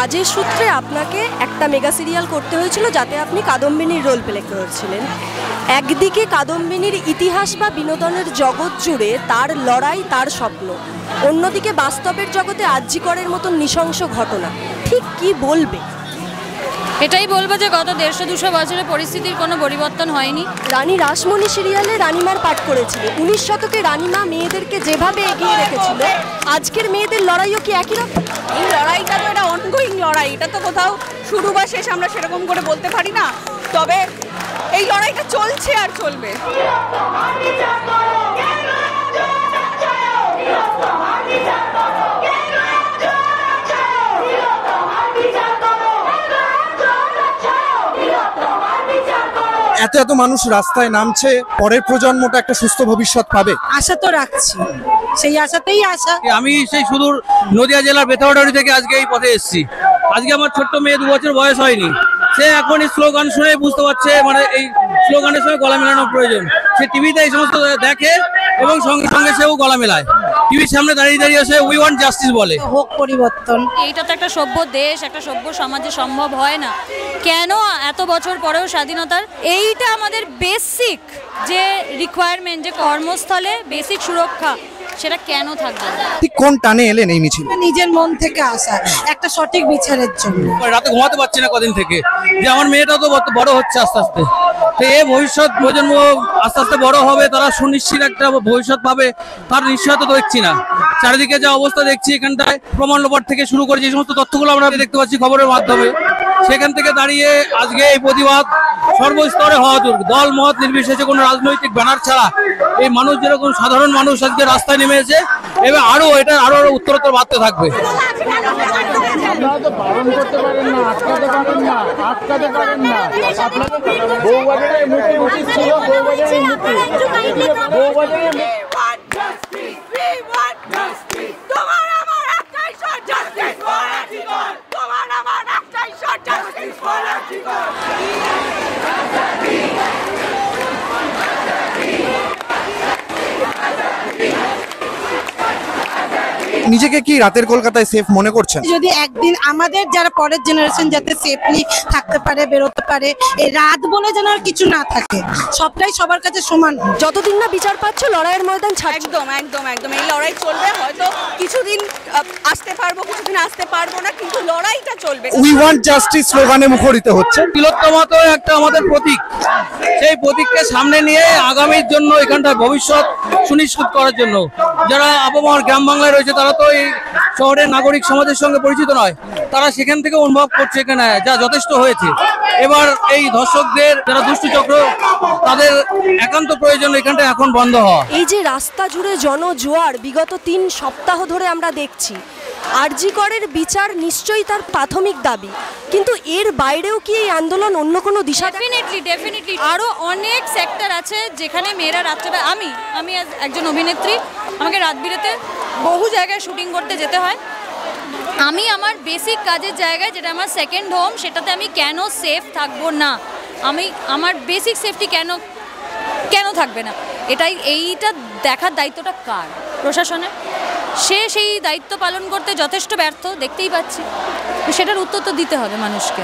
কাজের সূত্রে আপনাকে একটা মেগা সিরিয়াল করতে হয়েছিল যাতে আপনি কাদম্বিনীর রোল প্লে করেছিলেন। একদিকে কাদম্বিনীর ইতিহাস বা বিনোদনের জগৎ জুড়ে তার লড়াই, তার স্বপ্ন, অন্যদিকে বাস্তবের জগতে আরজি করের মতন নৃশংস ঘটনা। ঠিক কি বলবে? এটাই বলবো যে গত 150-200 বছরে পরিস্থিতির কোনো পরিবর্তন হয়নি। রানী রাসমণি সিরিয়ালে রানীমার পাঠ করেছিল। 19 শতকে রানীমা মেয়েদেরকে যেভাবে এগিয়ে রেখেছিল, আজকের মেয়েদের লড়াইও কি একই রকম? এই লড়াইটা তো এটা অনগোয়িং লড়াই, এটা তো কোথাও শুরু বা শেষ আমরা সেরকম করে বলতে পারি না, তবে এই লড়াইটা চলছে আর চলবে। এত এত মানুষ রাস্তায় নামছে, পরের প্রজন্মটা একটা সুস্থ ভবিষ্যৎ পাবে আশা তো রাখছি, সেই আশাতেই আশা। আমি সেই সুদূর নদিয়া জেলার বেতাবাড়ি থেকে আজকে এই পথে এসেছি। আজকে আমার ছোট্ট মেয়ে 2 বছর বয়স হয়নি, সে এখন এই স্লোগান শুনে বুঝতে পারছে মানে এই স্লোগানের সঙ্গে গলা মেলানোর প্রয়োজন। সে টিভিতে এই সমস্ত দেখে এবং সঙ্গে সঙ্গে সেও গলা মেলায়, টিভির সামনে দাঁড়িয়ে দাঁড়িয়ে সে উই ওয়ান্ট জাস্টিস বলে। হোক পরিবর্তন। এইটা তো একটা সভ্য দেশ, একটা সভ্য সমাজে সম্ভব হয় না। কেন এত বছর পরেও স্বাধীনতার এইটা আমাদের বেসিক যে রিকোয়ারমেন্ট, যে কর্মস্থলে বেসিক সুরক্ষা, সেটা কেন থাকবে? ঠিক কোন টানে এলেন এই মিছিল? নিজের মন থেকে আসা একটা সঠিক বিচারের জন্য। রাতে ঘুমাতে পারছি না কদিন থেকে, যে আমার মেয়েটা তো বড় হচ্ছে আস্তে আস্তে, তো এই ভবিষ্যৎ প্রজন্ম আস্তে আস্তে বড় হবে, তারা সুনিশ্চিত একটা ভবিষ্যৎ পাবে, তার নিশ্চয়তা তো দেখছি না। চারিদিকে যা অবস্থা দেখছি, এখানটায় প্রমাণ লোপাট থেকে শুরু করে যে সমস্ত তথ্যগুলো আমরা দেখতে পাচ্ছি খবরের মাধ্যমে, সেখান থেকে দাঁড়িয়ে আজকে এই প্রতিবাদ সর্বস্তরে হওয়া দরকার। দল মত নির্বিশেষে কোনো রাজনৈতিক ব্যানার ছাড়া এই মানুষ যেরকম সাধারণ মানুষ আজকে রাস্তায় নেমেছে, এবার আরো এটা আরো উত্তরোত্তর বাড়তে থাকবে। আপনারা তো বারণ করতে পারেন না, আটকাতে পারেন না, আটকাতে পারেন না। আপনাদের বউবাজারে মুক্তি উচিত ছিল, বউবাজারে মুক্তি, বউবাজারে নিজেকে কি রাতের কলকাতায় সেফ মনে করছেন? যদি একদিন আমাদের যারা পরের জেনারেশন যাতে সেফলি থাকতে পারে, বেরোতে পারে, এই রাত বলে যেন আর কিছু না থাকে, সবটাই সবার কাছে সমান। যতদিন না বিচার পাচ্ছ, লড়াইয়ের ময়দান ছাড়ছো। একদম একদম একদম এই লড়াই চলবে। হয়তো কিছুদিন আসতে পারবো, কিছুদিন আসতে পারবো না, কিন্তু লড়াইটা চলবে। উই ওয়ান্ট জাস্টিস স্লোগানে মুখরিত হচ্ছে। তিলোত্তমা তো একটা আমাদের প্রতীক, সেই প্রতীককে সামনে নিয়ে আগামীর জন্য এখানটায় ভবিষ্যৎ সুনিশ্চিত করার জন্য যারা আবহাওয়ার গ্রাম বাংলায় রয়েছে, তারা তো এই শহরের নাগরিক সমাজের সঙ্গে পরিচিত নয়, তারা সেখান থেকে অনুভব করছে এখানে যা যথেষ্ট হয়েছে। এবার এই ধর্ষকদের যারা দুষ্টু চক্র, তাদের একান্ত প্রয়োজন এখানটা এখন বন্ধ হওয়া। এই যে রাস্তা জুড়ে জনজোয়ার বিগত 3 সপ্তাহ ধরে আমরা দেখছি, আরজি করের বিচার নিশ্চয়ই তার প্রাথমিক দাবি, কিন্তু এর বাইরেও কি এই আন্দোলন অন্য কোনো দিশা? ডেফিনেটলি আরো অনেক সেক্টর আছে যেখানে মেয়েরা রাত্রে, আমি একজন অভিনেত্রী, আমাকে রাত বিরেতে বহু জায়গায় শুটিং করতে যেতে হয়। আমি আমার বেসিক কাজের জায়গায়, যেটা আমার সেকেন্ড হোম, সেটাতে আমি কেন সেফ থাকবো না? আমার বেসিক সেফটি কেন থাকবে না? এইটা দেখার দায়িত্বটা কার? প্রশাসনের। সে সেই দায়িত্ব পালন করতে যথেষ্ট ব্যর্থ, দেখতেই পাচ্ছি। সেটার উত্তর তো দিতে হবে মানুষকে।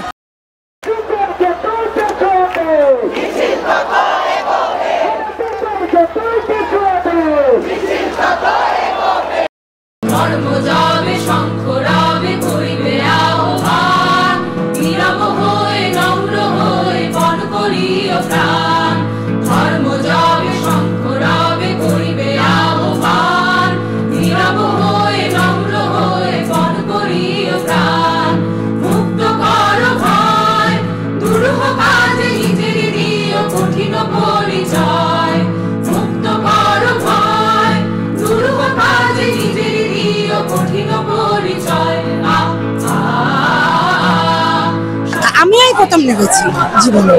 আমি এই প্রথম নেমেছি জীবনে,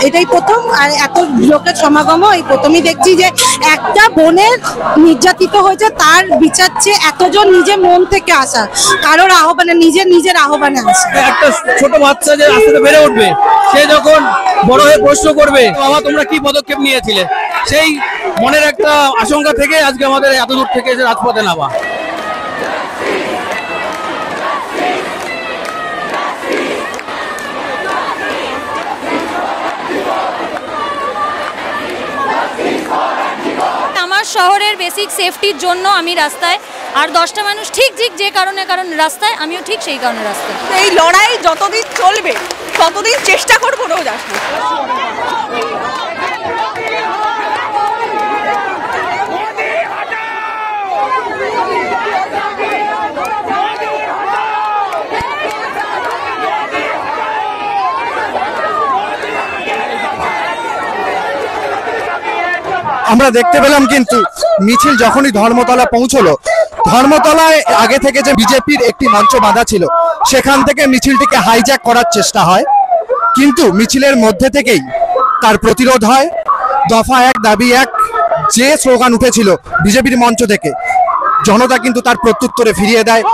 এটাই প্রথম। আর এত লোকের সমাগম এই প্রথমই দেখছি যে একটা বোনের নির্যাতিত হয়েছে, তার বিচার চেয়ে এতজন নিজের মন থেকে আসা, কারোর আহ্বানে, নিজের আহ্বানে আসা। একটা ছোট বাচ্চা যে আস্তে বেড়ে উঠবে, সে যখন বড় হয়ে প্রশ্ন করবে, বাবা তোমরা কি পদক্ষেপ নিয়েছিলে, সেই মনের একটা আশঙ্কা থেকে আজকে আমাদের এত দূর থেকে রাজপথে নামা। শহরের বেসিক সেফটির জন্য আমি রাস্তায়, আর 10টা মানুষ ঠিক যে কারণ রাস্তায়, আমিও ঠিক সেই কারণে রাস্তায়। এই লড়াই যতদিন চলবে ততদিন চেষ্টা করবো রোজ আসা। আমরা দেখতে পেলাম কিন্তু মিছিল যখনই ধর্মতলা পৌঁছলো, ধর্মতলায় আগে থেকে যে বিজেপির একটি মঞ্চ বাঁধা ছিল সেখান থেকে মিছিলটিকে হাইজ্যাক করার চেষ্টা হয়, কিন্তু মিছিলের মধ্যে থেকেই তার প্রতিরোধ হয়। দফা এক দাবি এক যে স্লোগান উঠেছিল বিজেপির মঞ্চ থেকে, জনতা কিন্তু তার প্রত্যুত্তরে ফিরিয়ে দেয়।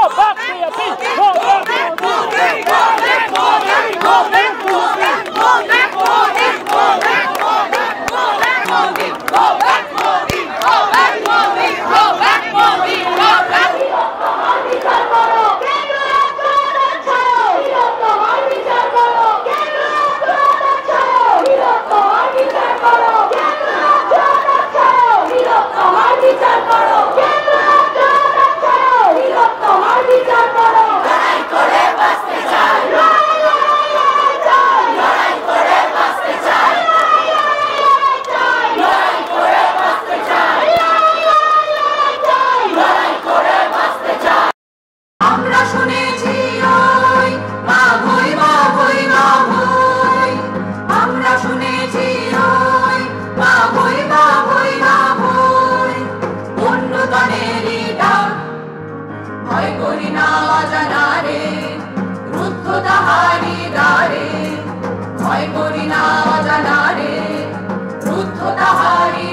ভয় করি না অজানা রে, রুদ্ধ তাহারি